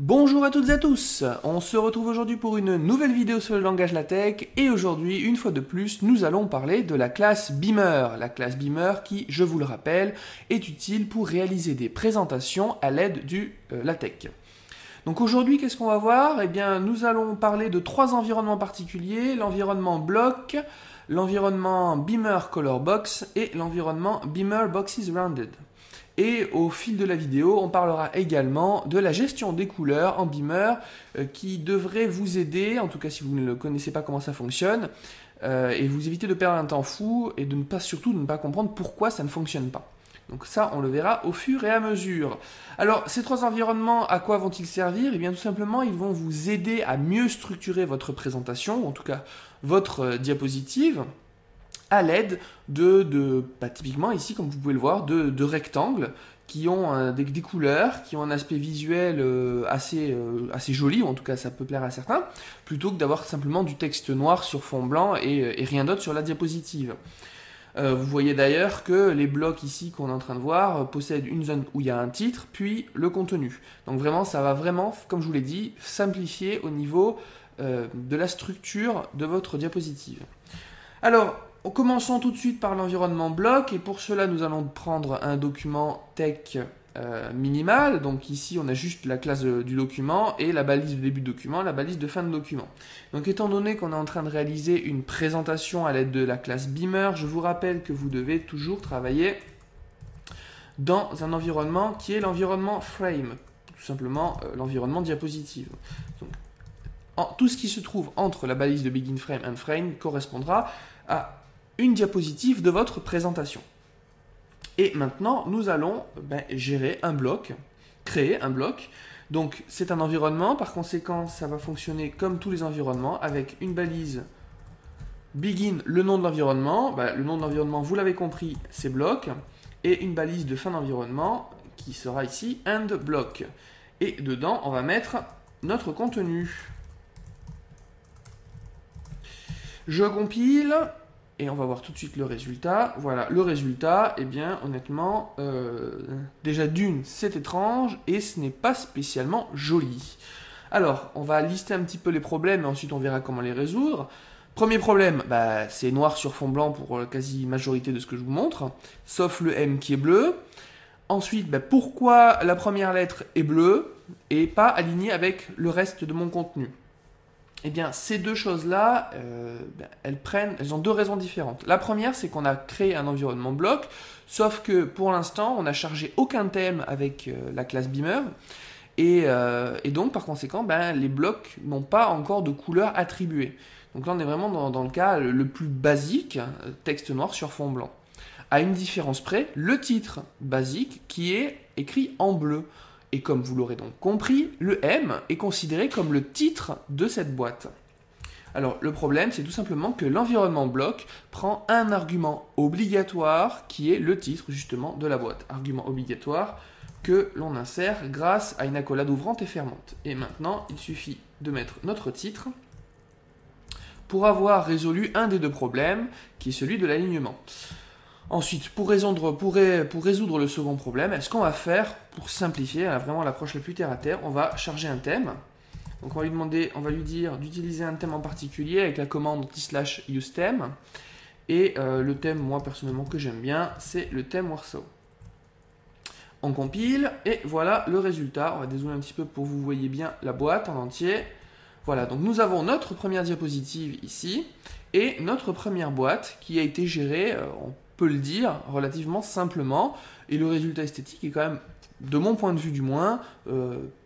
Bonjour à toutes et à tous, on se retrouve aujourd'hui pour une nouvelle vidéo sur le langage LaTeX et aujourd'hui, une fois de plus, nous allons parler de la classe Beamer. La classe Beamer qui, je vous le rappelle, est utile pour réaliser des présentations à l'aide du LaTeX. Donc aujourd'hui, qu'est-ce qu'on va voir? Eh bien, nous allons parler de trois environnements particuliers, l'environnement bloc, l'environnement Beamer Color Box et l'environnement Beamer Boxes Rounded. Et au fil de la vidéo, on parlera également de la gestion des couleurs en Beamer qui devrait vous aider, en tout cas si vous ne connaissez pas comment ça fonctionne, et vous éviter de perdre un temps fou et surtout de ne pas comprendre pourquoi ça ne fonctionne pas. Donc ça, on le verra au fur et à mesure. Alors, ces trois environnements, à quoi vont-ils servir? Eh bien, tout simplement, ils vont vous aider à mieux structurer votre présentation, ou en tout cas votre diapositive, à l'aide typiquement ici, comme vous pouvez le voir, de rectangles qui ont des couleurs, qui ont un aspect visuel assez joli, ou en tout cas ça peut plaire à certains, plutôt que d'avoir simplement du texte noir sur fond blanc et rien d'autre sur la diapositive. Vous voyez d'ailleurs que les blocs ici qu'on est en train de voir possèdent une zone où il y a un titre, puis le contenu. Donc vraiment, ça va vraiment, comme je vous l'ai dit, simplifier au niveau de la structure de votre diapositive. Alors, commençons tout de suite par l'environnement bloc, et pour cela nous allons prendre un document tex minimal. Donc ici on a juste la classe du document et la balise de début de document, la balise de fin de document. Donc étant donné qu'on est en train de réaliser une présentation à l'aide de la classe Beamer, je vous rappelle que vous devez toujours travailler dans un environnement qui est l'environnement frame, tout simplement l'environnement diapositive. Donc, tout ce qui se trouve entre la balise de begin frame and frame correspondra à une diapositive de votre présentation. Et maintenant, nous allons gérer un bloc, créer un bloc. Donc, c'est un environnement, par conséquent, ça va fonctionner comme tous les environnements, avec une balise begin, le nom de l'environnement. Le nom de l'environnement, vous l'avez compris, c'est bloc. Et une balise de fin d'environnement, qui sera ici end block. Et dedans, on va mettre notre contenu. Je compile. Et on va voir tout de suite le résultat. Voilà, le résultat, eh bien, honnêtement, déjà d'une, c'est étrange et ce n'est pas spécialement joli. Alors, on va lister un petit peu les problèmes et ensuite on verra comment les résoudre. Premier problème, c'est noir sur fond blanc pour la quasi-majorité de ce que je vous montre, sauf le M qui est bleu. Ensuite, pourquoi la première lettre est bleue et pas alignée avec le reste de mon contenu? Eh bien, ces deux choses-là, elles ont deux raisons différentes. La première, c'est qu'on a créé un environnement bloc, sauf que pour l'instant, on n'a chargé aucun thème avec la classe Beamer, et donc, par conséquent, les blocs n'ont pas encore de couleur attribuée. Donc là, on est vraiment dans le cas le plus basique, texte noir sur fond blanc. À une différence près, le titre basique qui est écrit en bleu. Et comme vous l'aurez donc compris, le M est considéré comme le titre de cette boîte. Alors le problème, c'est tout simplement que l'environnement bloc prend un argument obligatoire qui est le titre justement de la boîte. Argument obligatoire que l'on insère grâce à une accolade ouvrante et fermante. Et maintenant, il suffit de mettre notre titre pour avoir résolu un des deux problèmes, qui est celui de l'alignement. Ensuite, pour résoudre le second problème, ce qu'on va faire, pour simplifier, vraiment l'approche la plus terre à terre, on va charger un thème. Donc on va lui dire d'utiliser un thème en particulier avec la commande /useTheme. Et le thème, moi personnellement, que j'aime bien, c'est le thème Warsaw. On compile, et voilà le résultat. On va dézoomer un petit peu pour que vous voyez bien la boîte en entier. Voilà, donc nous avons notre première diapositive ici, et notre première boîte qui a été gérée, peut le dire, relativement simplement, et le résultat esthétique est quand même, de mon point de vue du moins,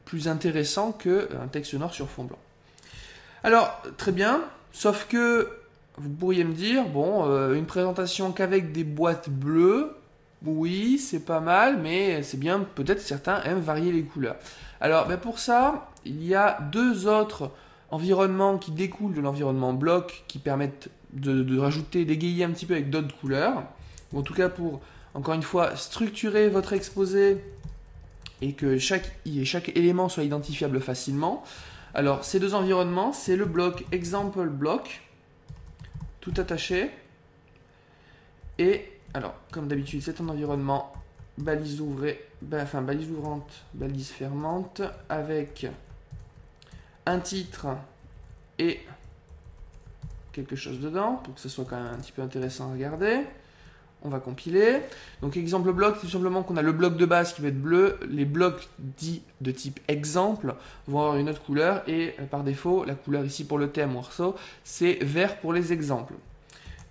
plus intéressant qu'un texte noir sur fond blanc. Alors, très bien, sauf que vous pourriez me dire, bon, une présentation qu'avec des boîtes bleues, oui, c'est pas mal, mais c'est bien, peut-être certains aiment varier les couleurs. Alors, pour ça, il y a deux autres environnements qui découlent de l'environnement bloc, qui permettent de rajouter, d'égayer un petit peu avec d'autres couleurs. En tout cas pour, encore une fois, structurer votre exposé et que chaque élément soit identifiable facilement. Alors, ces deux environnements, c'est le bloc example block, tout attaché. Et, alors, comme d'habitude, c'est un environnement balise balise ouvrante, balise fermante, avec un titre et quelque chose dedans, pour que ce soit quand même un petit peu intéressant à regarder. On va compiler. Donc exemple bloc, c'est tout simplement qu'on a le bloc de base qui va être bleu. Les blocs dits de type exemple vont avoir une autre couleur. Et par défaut, la couleur ici pour le thème morceau, c'est vert pour les exemples.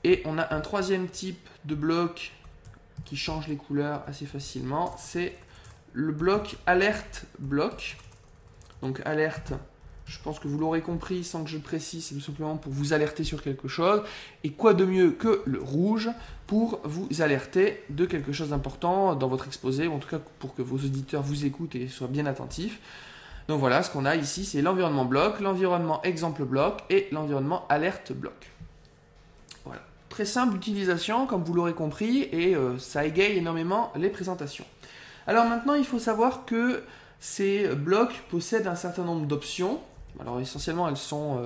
Et on a un troisième type de bloc qui change les couleurs assez facilement. C'est le bloc alerte bloc. Donc alerte, je pense que vous l'aurez compris sans que je le précise, c'est tout simplement pour vous alerter sur quelque chose. Et quoi de mieux que le rouge pour vous alerter de quelque chose d'important dans votre exposé, ou en tout cas pour que vos auditeurs vous écoutent et soient bien attentifs. Donc voilà, ce qu'on a ici, c'est l'environnement bloc, l'environnement exemple bloc et l'environnement alerte bloc. Voilà, très simple d'utilisation comme vous l'aurez compris, et ça égaye énormément les présentations. Alors maintenant, il faut savoir que ces blocs possèdent un certain nombre d'options. Alors essentiellement, elles sont,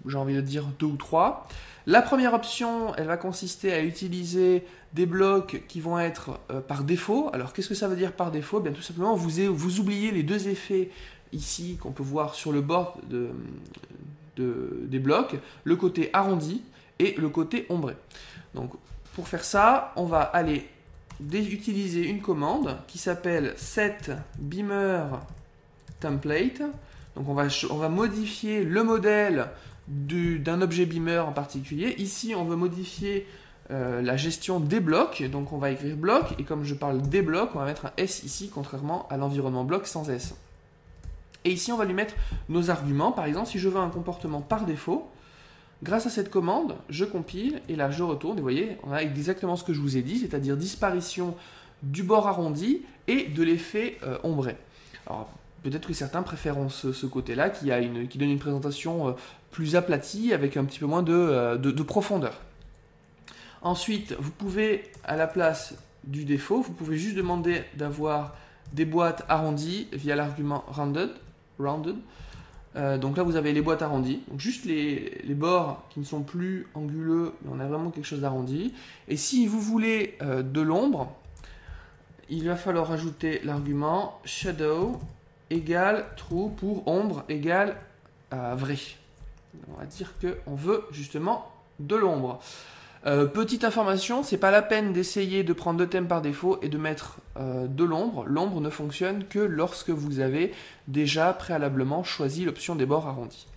j'ai envie de dire, 2 ou 3. La première option, elle va consister à utiliser des blocs qui vont être par défaut. Alors qu'est-ce que ça veut dire par défaut? Bien tout simplement, vous oubliez les deux effets ici qu'on peut voir sur le bord des blocs, le côté arrondi et le côté ombré. Donc pour faire ça, on va aller utiliser une commande qui s'appelle set beamer template. Donc on va modifier le modèle d'un objet beamer en particulier. Ici, on veut modifier la gestion des blocs. Donc on va écrire bloc, et comme je parle des blocs, on va mettre un S ici, contrairement à l'environnement bloc sans S. Et ici, on va lui mettre nos arguments. Par exemple, si je veux un comportement par défaut, grâce à cette commande, je compile, et là je retourne, et vous voyez, on a exactement ce que je vous ai dit, c'est-à-dire disparition du bord arrondi et de l'effet ombré. Alors, peut-être que certains préféreront ce côté-là qui donne une présentation plus aplatie avec un petit peu moins de profondeur. Ensuite, vous pouvez, à la place du défaut, vous pouvez juste demander d'avoir des boîtes arrondies via l'argument rounded. Donc là, vous avez les boîtes arrondies. Donc juste les bords qui ne sont plus anguleux, mais on a vraiment quelque chose d'arrondi. Et si vous voulez de l'ombre, il va falloir ajouter l'argument shadow égale true pour ombre égale vrai. On va dire qu'on veut justement de l'ombre. Petite information, c'est pas la peine d'essayer de prendre deux thèmes par défaut et de mettre de l'ombre. L'ombre ne fonctionne que lorsque vous avez déjà préalablement choisi l'option des bords arrondis.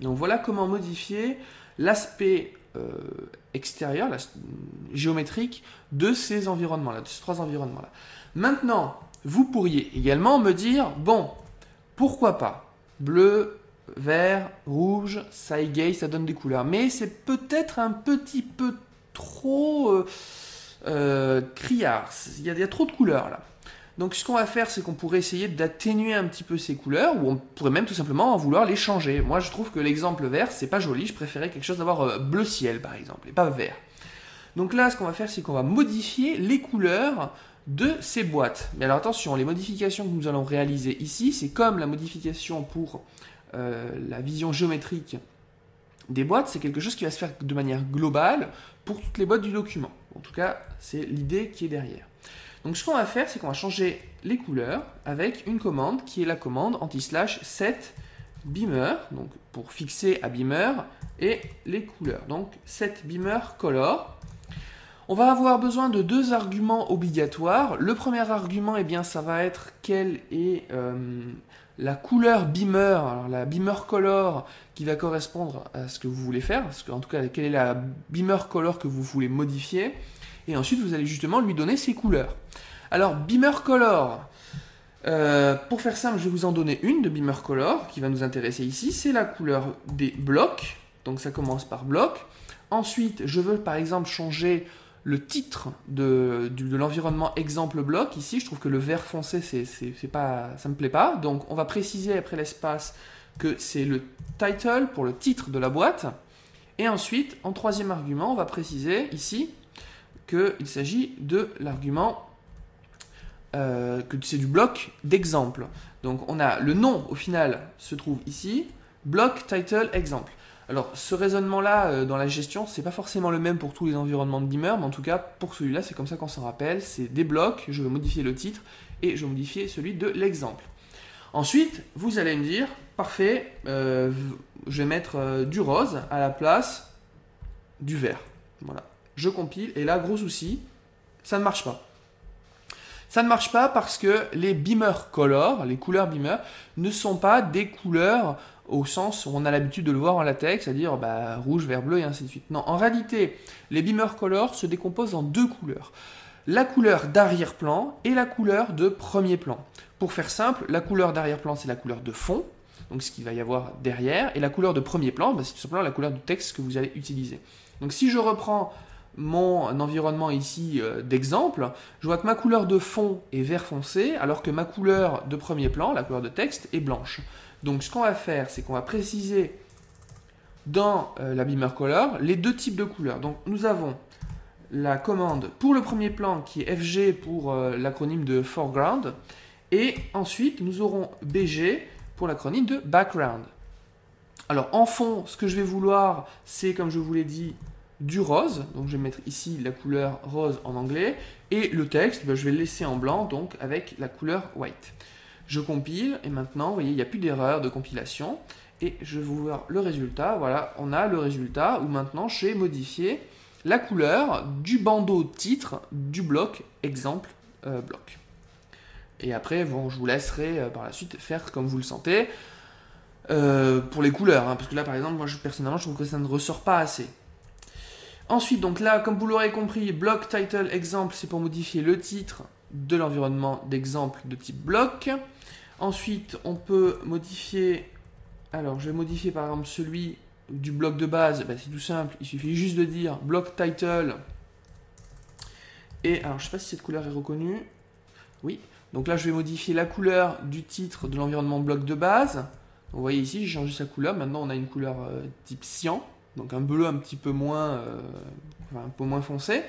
Donc voilà comment modifier l'aspect extérieur, géométrique de ces environnements-là, de ces trois environnements-là. Maintenant, vous pourriez également me dire, bon, pourquoi pas bleu, vert, rouge, ça égaye, ça donne des couleurs. Mais c'est peut-être un petit peu trop criard. Il y a trop de couleurs là. Donc ce qu'on va faire, c'est qu'on pourrait essayer d'atténuer un petit peu ces couleurs, ou on pourrait même tout simplement vouloir les changer. Moi, je trouve que l'exemple vert, c'est pas joli. Je préférais quelque chose d'avoir bleu ciel, par exemple, et pas vert. Donc là, ce qu'on va faire, c'est qu'on va modifier les couleurs de ces boîtes. Mais alors attention, les modifications que nous allons réaliser ici, c'est comme la modification pour la vision géométrique des boîtes, c'est quelque chose qui va se faire de manière globale pour toutes les boîtes du document. En tout cas, c'est l'idée qui est derrière. Donc ce qu'on va faire, c'est qu'on va changer les couleurs avec une commande qui est la commande /set beamer, donc pour fixer à beamer et les couleurs. Donc set beamer color. On va avoir besoin de deux arguments obligatoires. Le premier argument, eh bien, ça va être quelle est la couleur beamer, alors la beamer color qui va correspondre à ce que vous voulez faire, en tout cas quelle est la beamer color que vous voulez modifier, et ensuite vous allez justement lui donner ses couleurs. Alors beamer color, pour faire simple, je vais vous en donner une de beamer color qui va nous intéresser ici, c'est la couleur des blocs, donc ça commence par bloc. Ensuite, je veux par exemple changer le titre de l'environnement exemple bloc. Ici, je trouve que le vert foncé, ça me plaît pas. Donc, on va préciser après l'espace que c'est le title pour le titre de la boîte. Et ensuite, en troisième argument, on va préciser ici qu'il s'agit de l'argument, que c'est du bloc d'exemple. Donc, on a le nom, au final, se trouve ici, bloc title exemple. Alors, ce raisonnement-là, dans la gestion, c'est pas forcément le même pour tous les environnements de Beamer, mais en tout cas, pour celui-là, c'est comme ça qu'on s'en rappelle. C'est des blocs, je vais modifier le titre, et je vais modifier celui de l'exemple. Ensuite, vous allez me dire, parfait, je vais mettre du rose à la place du vert. Voilà. Je compile, et là, gros souci, ça ne marche pas. Ça ne marche pas parce que les Beamer Color, les couleurs Beamer, ne sont pas des couleurs au sens où on a l'habitude de le voir en latex, c'est-à-dire rouge, vert, bleu et ainsi de suite. Non, en réalité, les Beamer Color se décomposent en deux couleurs. La couleur d'arrière-plan et la couleur de premier plan. Pour faire simple, la couleur d'arrière-plan, c'est la couleur de fond, donc ce qu'il va y avoir derrière, et la couleur de premier plan, c'est tout simplement la couleur du texte que vous allez utiliser. Donc si je reprends mon environnement ici d'exemple, je vois que ma couleur de fond est vert foncé, alors que ma couleur de premier plan, la couleur de texte, est blanche. Donc ce qu'on va faire, c'est qu'on va préciser dans la Beamer Color les deux types de couleurs. Donc nous avons la commande pour le premier plan qui est FG pour l'acronyme de Foreground, et ensuite nous aurons BG pour l'acronyme de Background. Alors en fond, ce que je vais vouloir, c'est comme je vous l'ai dit, du rose, donc je vais mettre ici la couleur rose en anglais, et le texte, je vais le laisser en blanc, donc avec la couleur white. Je compile, et maintenant, vous voyez, il n'y a plus d'erreur de compilation, et je vais vous voir le résultat. Voilà, on a le résultat où maintenant je vais modifier la couleur du bandeau titre du bloc exemple bloc. Et après, bon, je vous laisserai par la suite faire comme vous le sentez pour les couleurs, hein, parce que là, par exemple, moi, personnellement, je trouve que ça ne ressort pas assez. Ensuite, donc là, comme vous l'aurez compris, block title exemple, c'est pour modifier le titre de l'environnement d'exemple de type bloc. Ensuite, on peut modifier, alors je vais modifier par exemple celui du bloc de base, c'est tout simple, il suffit juste de dire block title. Et alors, je ne sais pas si cette couleur est reconnue. Oui, donc là, je vais modifier la couleur du titre de l'environnement bloc de base. Donc, vous voyez ici, j'ai changé sa couleur, maintenant on a une couleur type cyan. Donc un bleu un peu moins foncé.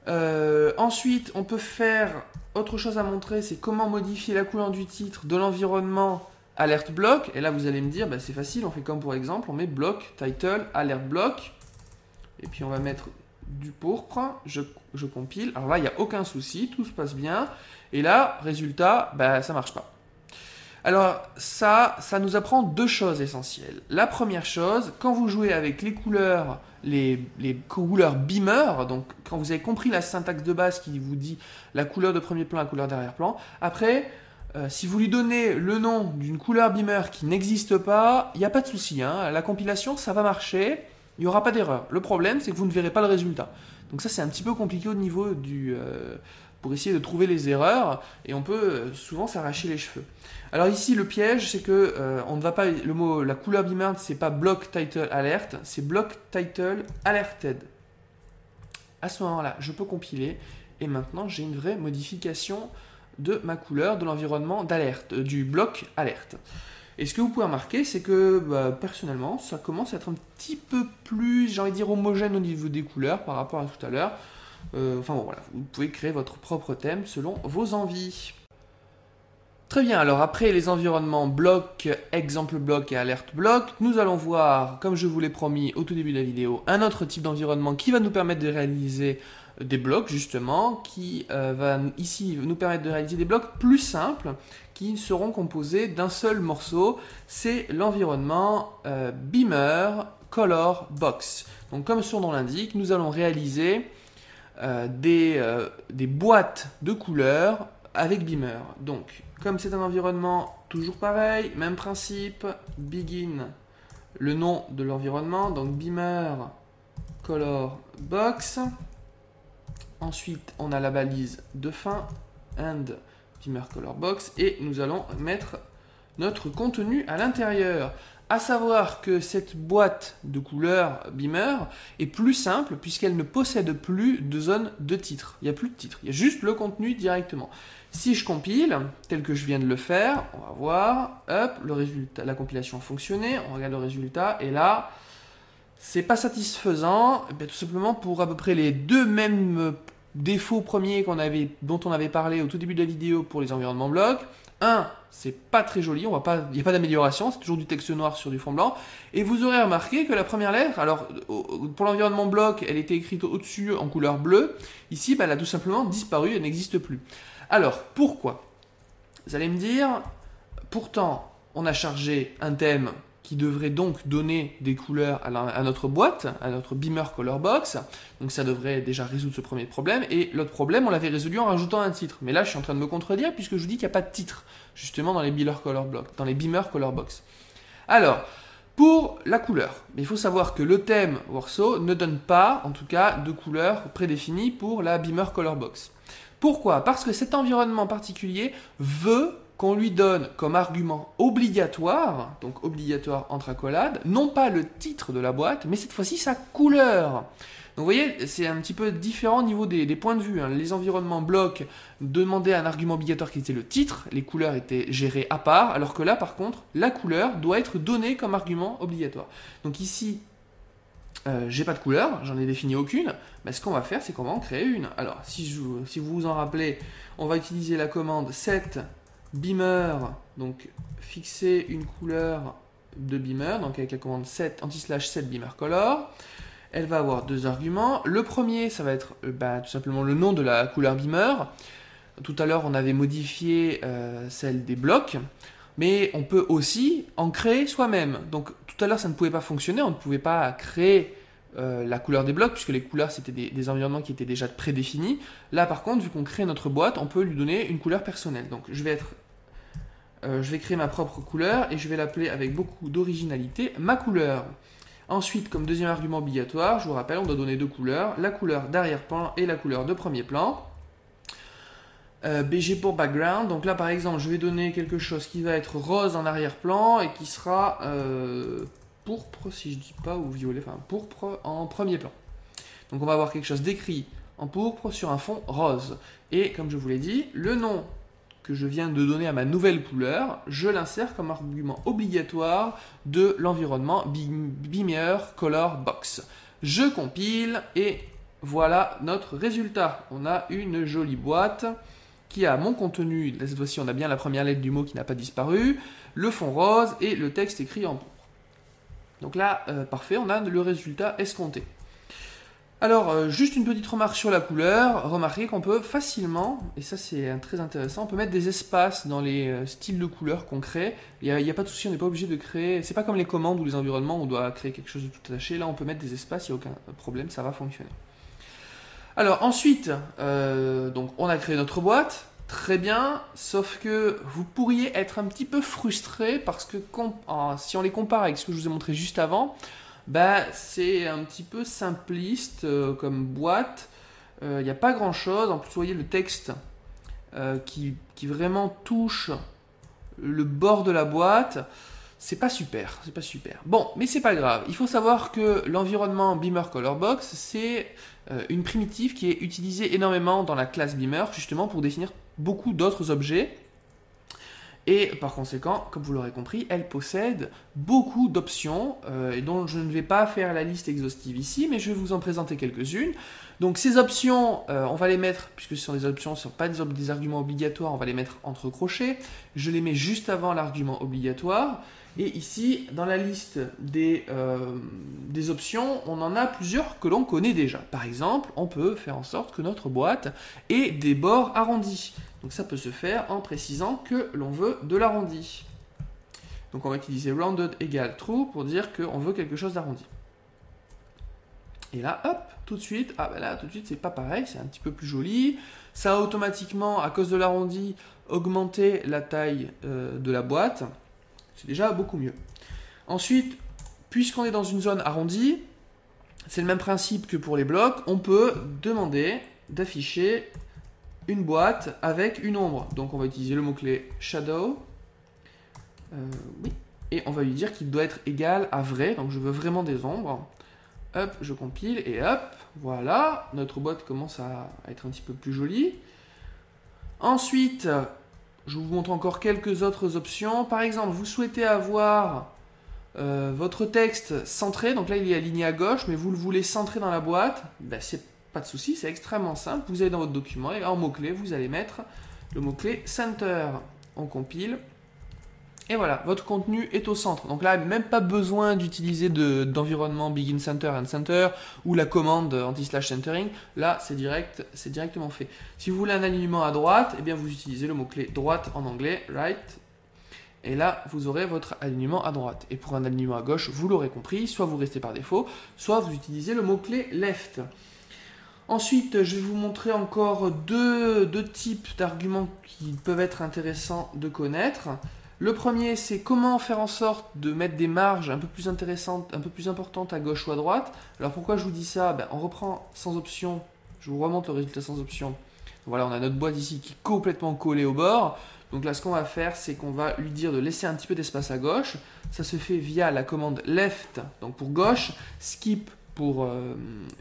Ensuite, on peut faire autre chose à montrer, c'est comment modifier la couleur du titre de l'environnement alert block. Et là, vous allez me dire, c'est facile, on fait comme pour exemple, on met block, title, alert block. Et puis on va mettre du pourpre, je compile. Alors là, il n'y a aucun souci, tout se passe bien. Et là, résultat, ça ne marche pas. Alors ça nous apprend deux choses essentielles. La première chose, quand vous jouez avec les couleurs Beamer, donc quand vous avez compris la syntaxe de base qui vous dit la couleur de premier plan, la couleur d'arrière-plan, après, si vous lui donnez le nom d'une couleur Beamer qui n'existe pas, il n'y a pas de souci, hein, la compilation, ça va marcher, il n'y aura pas d'erreur. Le problème, c'est que vous ne verrez pas le résultat. Donc ça, c'est un petit peu compliqué au niveau pour essayer de trouver les erreurs, et on peut souvent s'arracher les cheveux. Alors ici, le piège, c'est que on ne va pas, la couleur Beamer, c'est pas block title alert, c'est block title alerted. À ce moment-là, je peux compiler, et maintenant j'ai une vraie modification de ma couleur de l'environnement d'alerte, du bloc alerte. Et ce que vous pouvez remarquer, c'est que personnellement, ça commence à être un petit peu plus, j'ai envie de dire, homogène au niveau des couleurs par rapport à tout à l'heure. Enfin bon, voilà, vous pouvez créer votre propre thème selon vos envies. Très bien, alors après les environnements bloc, exemple bloc et alerte bloc, nous allons voir, comme je vous l'ai promis au tout début de la vidéo, un autre type d'environnement qui va nous permettre de réaliser des blocs justement, qui va ici nous permettre de réaliser des blocs plus simples, qui seront composés d'un seul morceau, c'est l'environnement Beamer Color Box. Donc comme son nom l'indique, nous allons réaliser des boîtes de couleurs avec Beamer. Donc, comme c'est un environnement toujours pareil, même principe, begin, le nom de l'environnement, donc Beamer Color Box. Ensuite, on a la balise de fin, and Beamer Color Box, et nous allons mettre notre contenu à l'intérieur. À savoir que cette boîte de couleurs Beamer est plus simple puisqu'elle ne possède plus de zone de titre. Il n'y a plus de titre, il y a juste le contenu directement. Si je compile, tel que je viens de le faire, on va voir, hop, le résultat, la compilation a fonctionné, on regarde le résultat, et là, c'est pas satisfaisant, tout simplement pour à peu près les deux mêmes défauts premiers dont on avait parlé au tout début de la vidéo pour les environnements blocs. c'est pas très joli, il n'y a pas d'amélioration, c'est toujours du texte noir sur du fond blanc. Et vous aurez remarqué que la première lettre, alors pour l'environnement bloc, elle était écrite au-dessus en couleur bleue. Ici, elle a tout simplement disparu, elle n'existe plus. Alors, pourquoi? Vous allez me dire, pourtant, on a chargé un thème qui devrait donc donner des couleurs à notre boîte, à notre Beamer Color Box. Donc ça devrait déjà résoudre ce premier problème. Et l'autre problème, on l'avait résolu en rajoutant un titre. Mais là, je suis en train de me contredire puisque je vous dis qu'il n'y a pas de titre, justement, dans les Beamer Color Box. Alors, pour la couleur, il faut savoir que le thème Warsaw ne donne pas, en tout cas, de couleur prédéfinie pour la Beamer Color Box. Pourquoi? Parce que cet environnement particulier veut qu'on lui donne comme argument obligatoire, donc obligatoire entre accolades, non pas le titre de la boîte, mais cette fois-ci sa couleur. Donc vous voyez, c'est un petit peu différent au niveau des points de vue. Les environnements blocs demandaient un argument obligatoire qui était le titre, les couleurs étaient gérées à part, alors que là par contre, la couleur doit être donnée comme argument obligatoire. Donc ici, j'ai pas de couleur, j'en ai défini aucune, mais ce qu'on va faire, c'est qu'on va en créer une. Alors, si vous vous en rappelez, on va utiliser la commande set Beamer, donc fixer une couleur de Beamer, donc avec la commande set /set Beamer Color. Elle va avoir deux arguments. Le premier, ça va être tout simplement le nom de la couleur Beamer. Tout à l'heure, on avait modifié celle des blocs, mais on peut aussi en créer soi-même. Donc tout à l'heure, ça ne pouvait pas fonctionner, on ne pouvait pas créer la couleur des blocs, puisque les couleurs, c'était des environnements qui étaient déjà prédéfinis. Là, par contre, vu qu'on crée notre boîte, on peut lui donner une couleur personnelle. Donc je vais créer ma propre couleur et je vais l'appeler avec beaucoup d'originalité ma couleur. Ensuite, comme deuxième argument obligatoire, je vous rappelle, on doit donner deux couleurs, la couleur d'arrière-plan et la couleur de premier plan. BG pour background, donc là par exemple, je vais donner quelque chose qui va être rose en arrière-plan et qui sera pourpre, si je dis pas, ou violet, enfin pourpre en premier plan. Donc on va avoir quelque chose d'écrit en pourpre sur un fond rose. Et comme je vous l'ai dit, le nom que je viens de donner à ma nouvelle couleur, je l'insère comme argument obligatoire de l'environnement Beamer Color Box. Je compile et voilà notre résultat. On a une jolie boîte qui a mon contenu, cette fois-ci on a bien la première lettre du mot qui n'a pas disparu, le fond rose et le texte écrit en pourpre. Donc là, parfait, on a le résultat escompté. Alors, juste une petite remarque sur la couleur. Remarquez qu'on peut facilement, et ça c'est très intéressant, on peut mettre des espaces dans les styles de couleurs qu'on crée. Il n'y a pas de souci, on n'est pas obligé de créer. C'est pas comme les commandes ou les environnements où on doit créer quelque chose de tout attaché. Là, on peut mettre des espaces, il n'y a aucun problème, ça va fonctionner. Alors ensuite, donc on a créé notre boîte. Très bien, sauf que vous pourriez être un petit peu frustré parce que si on les compare avec ce que je vous ai montré juste avant, c'est un petit peu simpliste comme boîte. Il n'y a pas grand chose. En plus, vous voyez le texte qui vraiment touche le bord de la boîte. C'est pas super, c'est pas super. Bon, mais c'est pas grave. Il faut savoir que l'environnement Beamer Color Box, c'est une primitive qui est utilisée énormément dans la classe Beamer, justement pour définir beaucoup d'autres objets. Et par conséquent, comme vous l'aurez compris, elle possède beaucoup d'options et dont je ne vais pas faire la liste exhaustive ici, mais je vais vous en présenter quelques-unes. Donc ces options, on va les mettre, puisque ce sont des options, ce ne sont pas des arguments obligatoires, on va les mettre entre crochets. Je les mets juste avant l'argument obligatoire. Et ici, dans la liste des options, on en a plusieurs que l'on connaît déjà. Par exemple, on peut faire en sorte que notre boîte ait des bords arrondis. Donc ça peut se faire en précisant que l'on veut de l'arrondi. Donc on va utiliser rounded égale true pour dire qu'on veut quelque chose d'arrondi. Et là, hop, tout de suite, là tout de suite c'est pas pareil, c'est un petit peu plus joli. Ça a automatiquement, à cause de l'arrondi, augmenté la taille de la boîte. C'est déjà beaucoup mieux. Ensuite, puisqu'on est dans une zone arrondie, c'est le même principe que pour les blocs, on peut demander d'afficher une boîte avec une ombre. Donc on va utiliser le mot-clé shadow. Oui. Et on va lui dire qu'il doit être égal à vrai. Donc je veux vraiment des ombres. Hop, je compile et hop, voilà. Notre boîte commence à être un petit peu plus jolie. Ensuite, je vous montre encore quelques autres options. Par exemple, vous souhaitez avoir votre texte centré. Donc là, il est aligné à gauche, mais vous le voulez centré dans la boîte. C'est pas de souci, c'est extrêmement simple. Vous allez dans votre document et en mot-clé, vous allez mettre le mot-clé Center. on compile. Et voilà, votre contenu est au centre. Donc là, même pas besoin d'utiliser d'environnement begin center and center ou la commande anti-slash centering. Là, c'est directement fait. Si vous voulez un alignement à droite, eh bien vous utilisez le mot-clé droite en anglais, right. Et là, vous aurez votre alignement à droite. Et pour un alignement à gauche, vous l'aurez compris, soit vous restez par défaut, soit vous utilisez le mot-clé left. Ensuite, je vais vous montrer encore deux types d'arguments qui peuvent être intéressants de connaître. Le premier, c'est comment faire en sorte de mettre des marges un peu plus intéressantes, un peu plus importantes à gauche ou à droite. Alors pourquoi je vous dis ça? On reprend sans option, je vous remonte le résultat sans option. Voilà, on a notre boîte ici qui est complètement collée au bord. Donc là, ce qu'on va faire, c'est qu'on va lui dire de laisser un petit peu d'espace à gauche. Ça se fait via la commande left, donc pour gauche, skip pour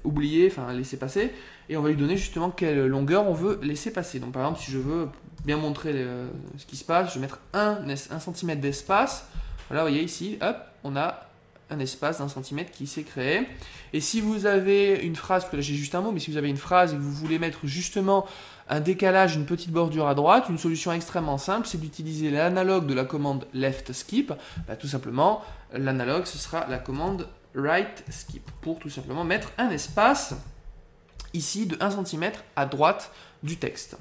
oublier, enfin laisser passer. Et on va lui donner justement quelle longueur on veut laisser passer. Donc par exemple, si je veux bien montrer ce qui se passe, je vais mettre 1 cm d'espace. Voilà, vous voyez ici, hop, on a un espace d'1 cm qui s'est créé. Et si vous avez une phrase, parce que là j'ai juste un mot, mais si vous avez une phrase et que vous voulez mettre justement un décalage, une petite bordure à droite, une solution extrêmement simple, c'est d'utiliser l'analogue de la commande left skip. Tout simplement, l'analogue, ce sera la commande right skip, pour tout simplement mettre un espace ici de 1 cm à droite du texte.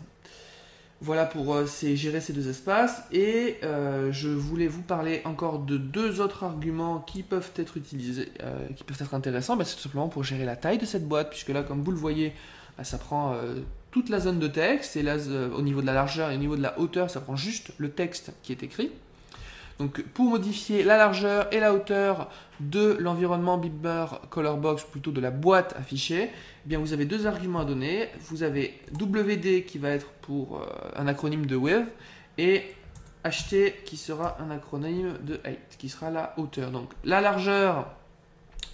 Voilà pour gérer ces deux espaces. Et je voulais vous parler encore de deux autres arguments qui peuvent être utilisés, qui peuvent être intéressants. C'est tout simplement pour gérer la taille de cette boîte, puisque là, comme vous le voyez, ça prend toute la zone de texte. Et là, au niveau de la largeur et au niveau de la hauteur, ça prend juste le texte qui est écrit. Donc pour modifier la largeur et la hauteur de l'environnement Beamer Color Box, ou plutôt de la boîte affichée, eh bien vous avez deux arguments à donner. Vous avez WD qui va être pour un acronyme de width et HT qui sera un acronyme de height, qui sera la hauteur. Donc la largeur,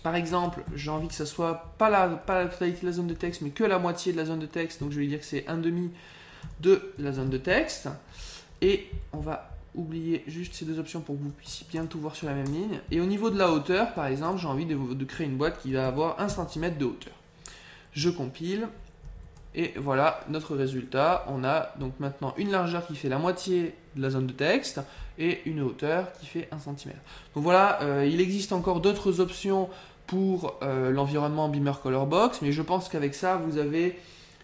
par exemple, j'ai envie que ça soit pas la totalité de la zone de texte, mais que la moitié de la zone de texte. Donc je vais dire que c'est 1/2 de la zone de texte. Et on va oublier juste ces deux options pour que vous puissiez bien tout voir sur la même ligne. Et au niveau de la hauteur, par exemple, j'ai envie de créer une boîte qui va avoir 1 cm de hauteur. Je compile et voilà notre résultat. On a donc maintenant une largeur qui fait la moitié de la zone de texte et une hauteur qui fait 1 cm. Donc voilà, il existe encore d'autres options pour l'environnement Beamer Color Box, mais je pense qu'avec ça, vous avez,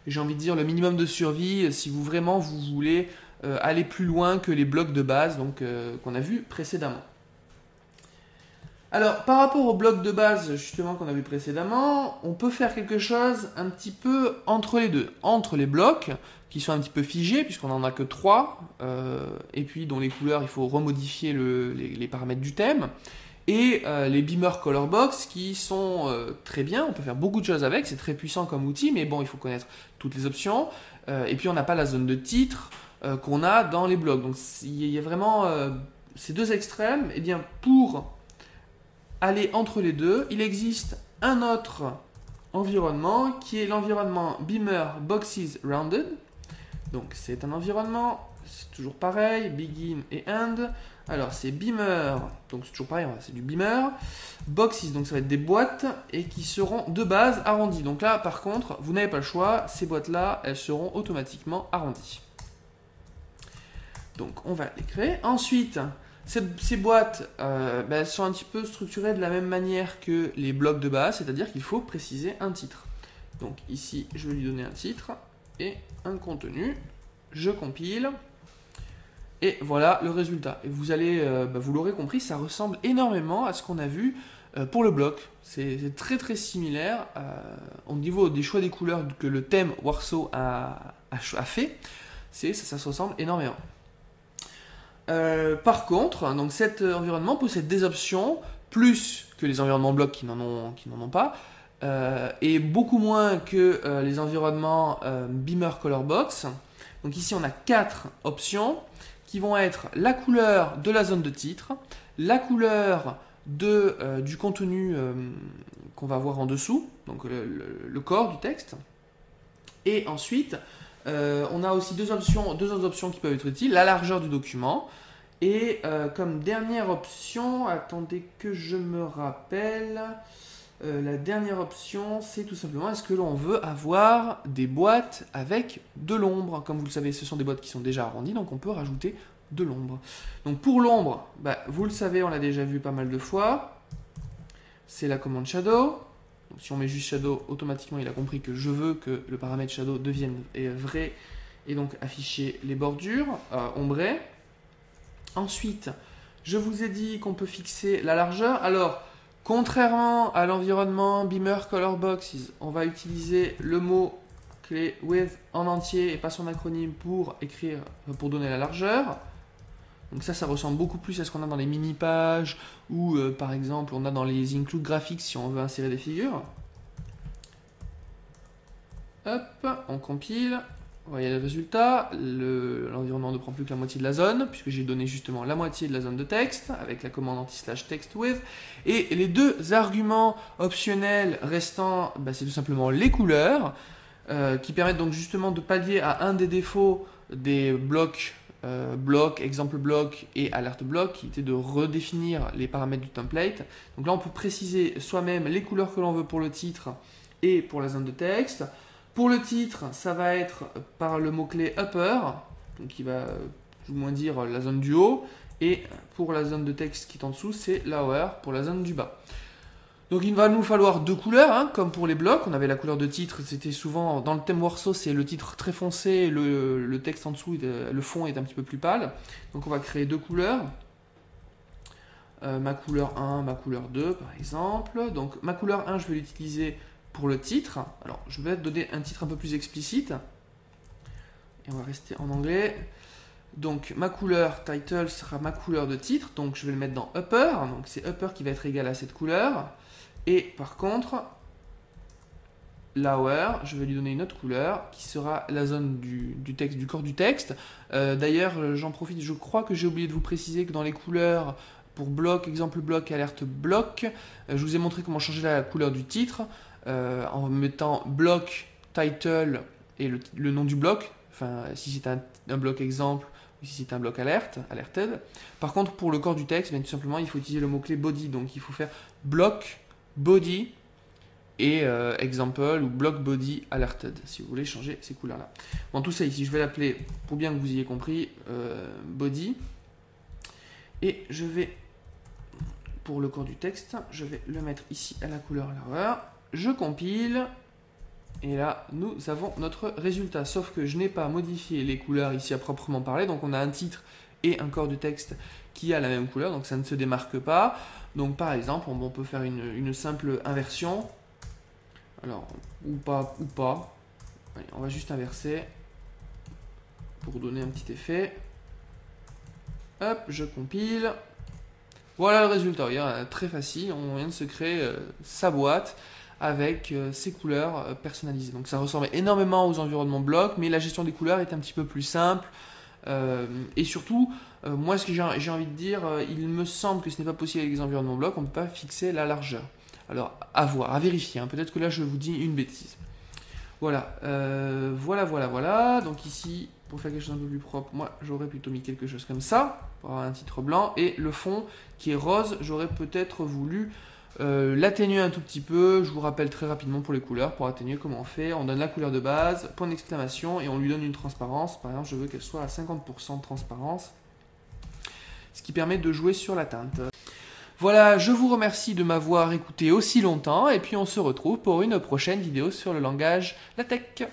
j'ai envie de dire, le minimum de survie si vous vraiment vous voulez aller plus loin que les blocs de base qu'on a vu précédemment. Alors, par rapport aux blocs de base justement qu'on a vu précédemment, on peut faire quelque chose un petit peu entre les deux. Entre les blocs qui sont un petit peu figés, puisqu'on n'en a que 3, et puis dont les couleurs, il faut remodifier les paramètres du thème, et les Beamer Color Box qui sont très bien, on peut faire beaucoup de choses avec, c'est très puissant comme outil, mais bon, il faut connaître toutes les options, et puis on n'a pas la zone de titre qu'on a dans les blocs. Donc il y a vraiment ces deux extrêmes. Et bien pour aller entre les deux, il existe un autre environnement qui est l'environnement Beamer Boxes Rounded. Donc c'est un environnement, c'est toujours pareil, begin et end. Alors c'est Beamer, donc c'est toujours pareil, c'est du Beamer. Boxes, donc ça va être des boîtes et qui seront de base arrondies. Donc là par contre, vous n'avez pas le choix, ces boîtes-là, elles seront automatiquement arrondies. Donc on va les créer. Ensuite, ces boîtes elles sont un petit peu structurées de la même manière que les blocs de base, c'est-à-dire qu'il faut préciser un titre. Donc ici, je vais lui donner un titre et un contenu. Je compile. Et voilà le résultat. Et vous allez, vous l'aurez compris, ça ressemble énormément à ce qu'on a vu pour le bloc. C'est très très similaire au niveau des choix des couleurs que le thème Warsaw a fait. Ça se ressemble énormément. Par contre, donc cet environnement possède des options plus que les environnements blocs qui n'en ont pas, et beaucoup moins que les environnements Beamer Color Box. Donc ici on a 4 options qui vont être la couleur de la zone de titre, la couleur du contenu qu'on va voir en dessous, donc le corps du texte, et ensuite on a aussi deux autres options qui peuvent être utiles, la largeur du document, et comme dernière option, attendez que je me rappelle, la dernière option c'est tout simplement est-ce que l'on veut avoir des boîtes avec de l'ombre. Comme vous le savez, ce sont des boîtes qui sont déjà arrondies, donc on peut rajouter de l'ombre. Donc pour l'ombre, bah, vous le savez, on l'a déjà vu pas mal de fois. C'est la commande shadow. Donc si on met juste shadow, automatiquement il a compris que je veux que le paramètre shadow devienne vrai et donc afficher les bordures ombrées. Ensuite, je vous ai dit qu'on peut fixer la largeur. Alors, contrairement à l'environnement Beamer Color Boxes, on va utiliser le mot clé width en entier et pas son acronyme pour écrire, pour donner la largeur. Donc ça ressemble beaucoup plus à ce qu'on a dans les mini-pages ou par exemple on a dans les include graphics si on veut insérer des figures. Hop, on compile. Vous voyez le résultat, l'environnement ne prend plus que la moitié de la zone, puisque j'ai donné justement la moitié de la zone de texte, avec la commande anti/textWidth. Et les deux arguments optionnels restants, bah, c'est tout simplement les couleurs, qui permettent donc justement de pallier à un des défauts des blocs, exemple bloc et alerte bloc, qui était de redéfinir les paramètres du template. Donc là on peut préciser soi-même les couleurs que l'on veut pour le titre et pour la zone de texte. Pour le titre, ça va être par le mot-clé upper, donc qui va plus ou moins dire la zone du haut, et pour la zone de texte qui est en dessous, c'est lower pour la zone du bas. Donc il va nous falloir deux couleurs, hein, comme pour les blocs. On avait la couleur de titre, c'était souvent dans le thème Warsaw, c'est le titre très foncé, le texte en dessous, le fond est un petit peu plus pâle. Donc on va créer deux couleurs. Ma couleur 1, ma couleur 2 par exemple. Donc ma couleur 1, je vais l'utiliser pour le titre. Alors je vais donner un titre un peu plus explicite. Et on va rester en anglais. Donc ma couleur title sera ma couleur de titre. Donc je vais le mettre dans upper. Donc c'est upper qui va être égal à cette couleur. Et par contre, lower, je vais lui donner une autre couleur qui sera la zone du texte, du corps du texte. D'ailleurs, j'en profite, je crois que j'ai oublié de vous préciser que dans les couleurs pour bloc, exemple bloc, alerte bloc, je vous ai montré comment changer la couleur du titre en mettant bloc, title et le nom du bloc, enfin si c'est un bloc exemple ou si c'est un bloc alerte, alerted. Par contre, pour le corps du texte, bien tout simplement, il faut utiliser le mot-clé body, donc il faut faire bloc, body et example ou block body alerted si vous voulez changer ces couleurs là. Bon, tout ça ici je vais l'appeler pour bien que vous ayez compris body, et je vais pour le corps du texte je vais le mettre ici à la couleur lower. Je compile et là nous avons notre résultat, sauf que je n'ai pas modifié les couleurs ici à proprement parler. Donc on a un titre et un corps du texte qui a la même couleur, donc ça ne se démarque pas. Donc par exemple on peut faire une simple inversion. Alors, ou pas. Allez, on va juste inverser pour donner un petit effet. Hop, je compile. Voilà le résultat. Regarde, très facile. On vient de se créer sa boîte avec ses couleurs personnalisées. Donc ça ressemble énormément aux environnements blocs, mais la gestion des couleurs est un petit peu plus simple. Et surtout, moi ce que j'ai envie de dire, il me semble que ce n'est pas possible avec les environnements blocs, on ne peut pas fixer la largeur. Alors, à voir, à vérifier. Hein. Peut-être que là, je vous dis une bêtise. Voilà. Voilà. Donc ici, pour faire quelque chose d'un peu plus propre, moi, j'aurais plutôt mis quelque chose comme ça, pour avoir un titre blanc. Et le fond, qui est rose, j'aurais peut-être voulu l'atténuer un tout petit peu. Je vous rappelle très rapidement pour les couleurs. Pour atténuer, comment on fait? On donne la couleur de base, point d'exclamation, et on lui donne une transparence. Par exemple, je veux qu'elle soit à 50% de transparence, ce qui permet de jouer sur la teinte. Voilà, je vous remercie de m'avoir écouté aussi longtemps et puis on se retrouve pour une prochaine vidéo sur le langage LaTeX.